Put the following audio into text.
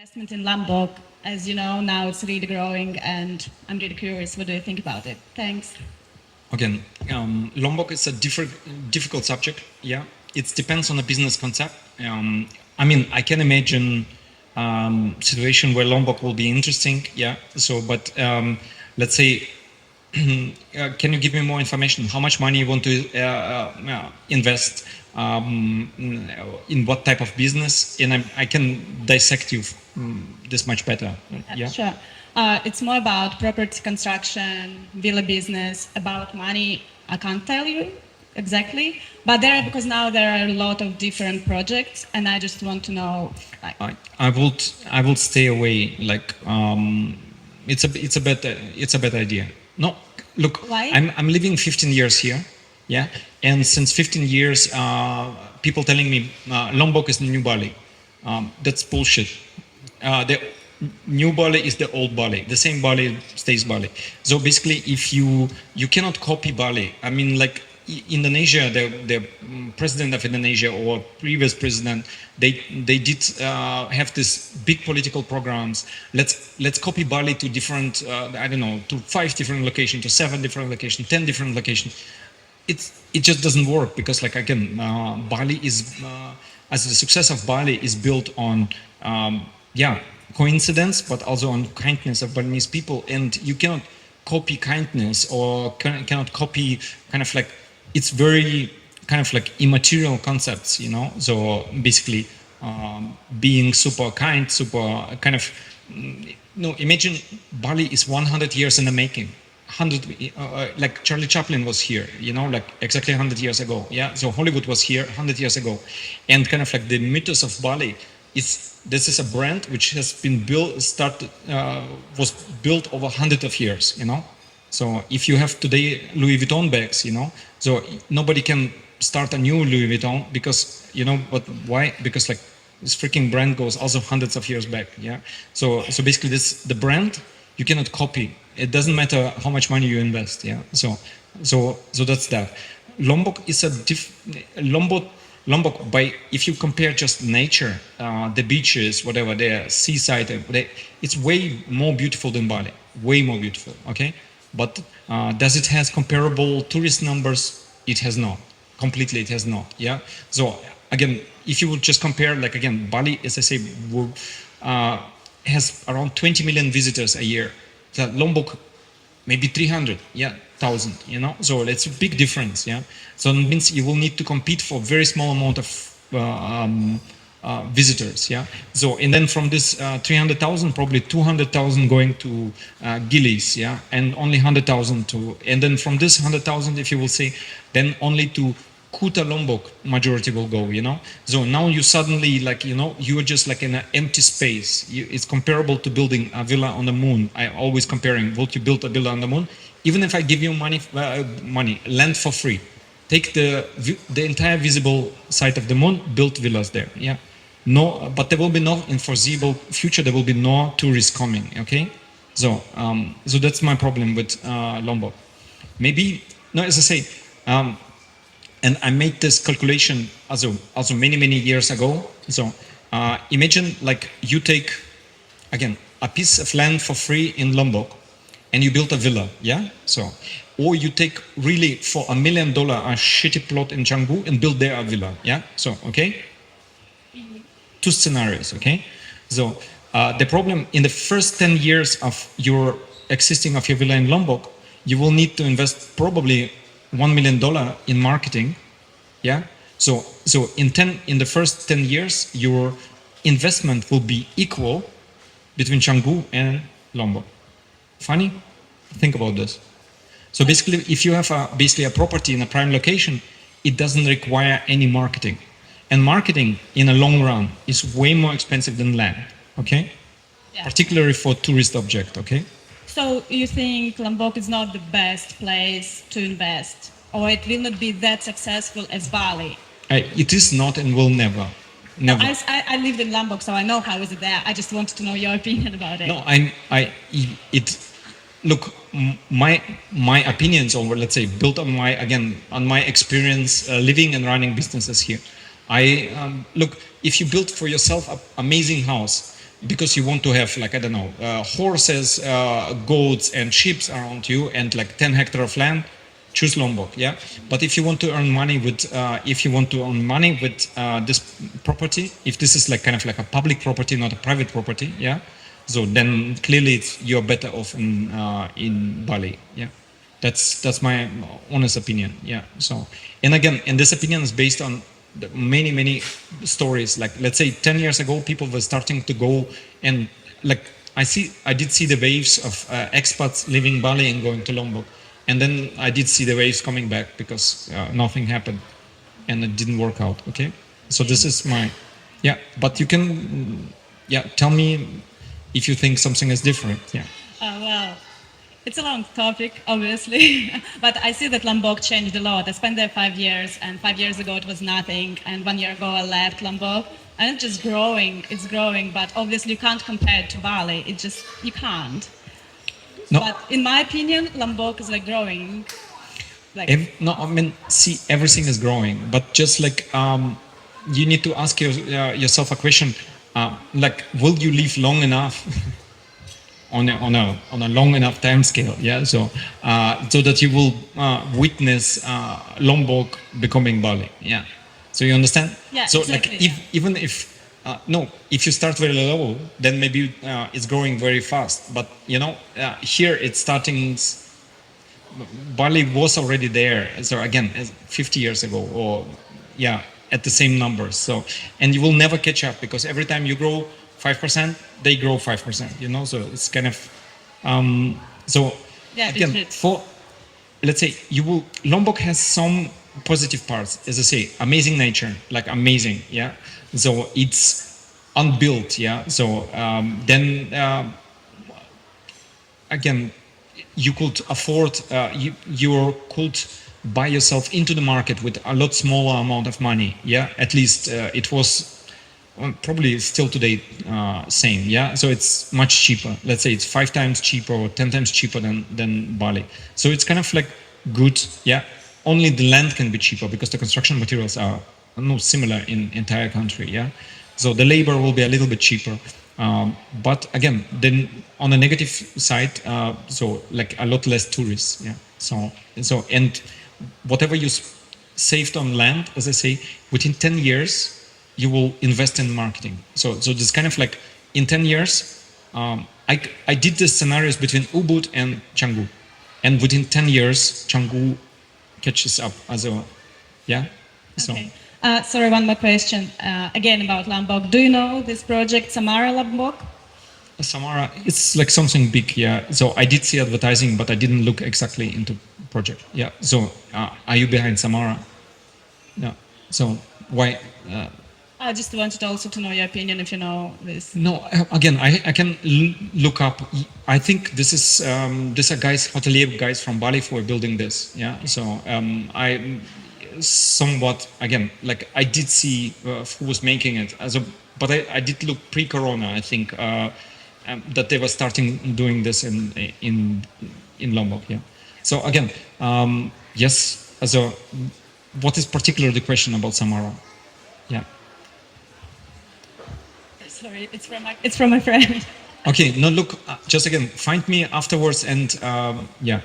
investment in Lombok. As you know, now it's really growing, and I'm really curious. What do you think about it? Thanks. Again, Lombok is a difficult subject. Yeah, it depends on the business concept. I mean, I can imagine situation where Lombok will be interesting. Yeah. So, but let's say, can you give me more information? How much money you want to invest? In what type of business? And I can dissect you this much better. Yeah. Sure. It's more about property construction, villa business. About money, I can't tell you exactly. But because now there are a lot of different projects, and I just want to know. Like, I will stay away. Like it's a bad idea. No, look. Why? I'm living 15 years here. Yeah, and since 15 years, people telling me Lombok is the new Bali. That's bullshit. The new Bali is the old Bali. The same Bali stays Bali. So basically, if you cannot copy Bali. I mean, like Indonesia, the president of Indonesia or previous president, they did have this big political programs. Let's copy Bali to different, I don't know, to 5 different locations, to 7 different locations, 10 different locations. It just doesn't work because, like, again, Bali is as the success of Bali is built on coincidence, but also on kindness of Balinese people, and you cannot copy kindness or cannot copy kind of like, it's very kind of like immaterial concepts, you know. So basically, being super kind, super kind of, imagine Bali is 100 years in the making. 100 like Charlie Chaplin was here, you know, like exactly 100 years ago. Yeah, so Hollywood was here 100 years ago, and kind of like the mythos of Bali is this is a brand which has been was built over hundreds of years, you know. So if you have today Louis Vuitton bags, you know, so nobody can start a new Louis Vuitton because, you know, but why? Because like this freaking brand goes also hundreds of years back. Yeah, so basically the brand you cannot copy. It doesn't matter how much money you invest. Yeah. So that's that. Lombok is Lombok by, if you compare just nature, the beaches, whatever, the seaside, it's way more beautiful than Bali. Way more beautiful. Okay. But does it has comparable tourist numbers? It has not. Completely, it has not. Yeah. So again, if you would just compare, like again, Bali, as I say, has around 20 million visitors a year. So Lombok, maybe 300,000, you know. So it's a big difference, yeah. So it means you will need to compete for a very small amount of visitors, yeah. So and then from this 300,000, probably 200,000 going to Gillies, yeah, and only 100,000 to, and then from this 100,000, if you will say, then only to Kuta Lombok majority will go, you know. So now you suddenly, like, you know, you are just like in an empty space. It's comparable to building a villa on the moon. I always comparing, would you build a villa on the moon? Even if I give you money, land for free, take the entire visible side of the moon, build villas there. Yeah, no, but there will be no, in foreseeable future, there will be no tourists coming. Okay, so that's my problem with Lombok. Maybe, no, as I say, and I made this calculation also many years ago. So imagine like you take, again, a piece of land for free in Lombok and you build a villa, yeah? So, or you take really for $1 million a shitty plot in Canggu and build there a villa, yeah? So, okay? 2 scenarios, okay? So the problem in the first 10 years of your existing of your villa in Lombok, you will need to invest probably $1 million in marketing, yeah. So in the first 10 years, your investment will be equal between Canggu and Lombok. Funny? Think about this. So basically, if you have a property in a prime location, it doesn't require any marketing, and marketing in a long run is way more expensive than land. Okay, yeah. Particularly for tourist object. Okay. So you think Lombok is not the best place to invest, or it will not be that successful as Bali? It is not and will never. No, I lived in Lombok, so I know how is it there. I just wanted to know your opinion about it. No, look, my opinions over, let's say, built on my experience living and running businesses here. Look, if you build for yourself an amazing house, because you want to have like, I don't know, horses, goats and sheep around you and like 10 hectares of land, choose Lombok. Yeah. But if you want to earn money with this property, if this is like kind of like a public property, not a private property, yeah, so then clearly you're better off in Bali. Yeah. That's my honest opinion. Yeah. So, and again, and this opinion is based on the many stories. Like, let's say 10 years ago, people were starting to go and like I did see the waves of expats leaving Bali and going to Lombok, and then I did see the waves coming back because nothing happened and it didn't work out. Okay. So this is my, yeah. But you can, tell me if you think something is different. Yeah. Well, it's a long topic, obviously, but I see that Lombok changed a lot. I spent there 5 years, and 5 years ago it was nothing, and 1 year ago I left Lombok, and it's just growing. It's growing, but obviously you can't compare it to Bali. You can't. No. But in my opinion, Lombok is like growing. Like, No, I mean, see, everything is growing, but just like you need to ask yourself a question, like, will you live long enough on a long enough time scale? Yeah, so that you will witness Lombok becoming Bali. Yeah, so you understand? Yeah, so exactly, like even if if you start very low, then maybe it's growing very fast. But here it's starting. Bali was already there. So again, 50 years ago, or at the same numbers. So, and you will never catch up because every time you grow 5%, they grow 5%. So it's kind of again for, let's say, Lombok has some positive parts, as I say, amazing nature, like amazing, yeah. So it's unbuilt, yeah. So then again, you could afford, you could buy yourself into the market with a lot smaller amount of money, yeah. At least it was. Probably still today same, yeah. So it's much cheaper. Let's say it's 5 times cheaper or 10 times cheaper than Bali. So it's kind of like good, yeah. Only the land can be cheaper because the construction materials are similar in entire country, yeah. So the labor will be a little bit cheaper, but again, then on the negative side, so like a lot less tourists, yeah. So and whatever you saved on land, as I say, within 10 years. You will invest in marketing. So this kind of like in 10 years, I did the scenarios between Ubud and Canggu, and within 10 years, Canggu catches up as well. Yeah. So. Okay. Sorry, one more question. Again about Lombok. Do you know this project Samara Lombok? Samara, it's like something big. Yeah. So I did see advertising, but I didn't look exactly into project. Yeah. So are you behind Samara? Yeah. So why? I just wanted also to know your opinion if you know this. No, again, I can look up. I think these are guys, hotelier guys from Bali who are building this. Yeah, so I somewhat, again, like I did see who was making it but I did look pre-corona. I think that they were starting doing this in Lombok. Yeah. So again, yes. So what is particularly the question about Samara? Yeah. Sorry, it's from my friend. Okay, no, look, just again, find me afterwards and yeah.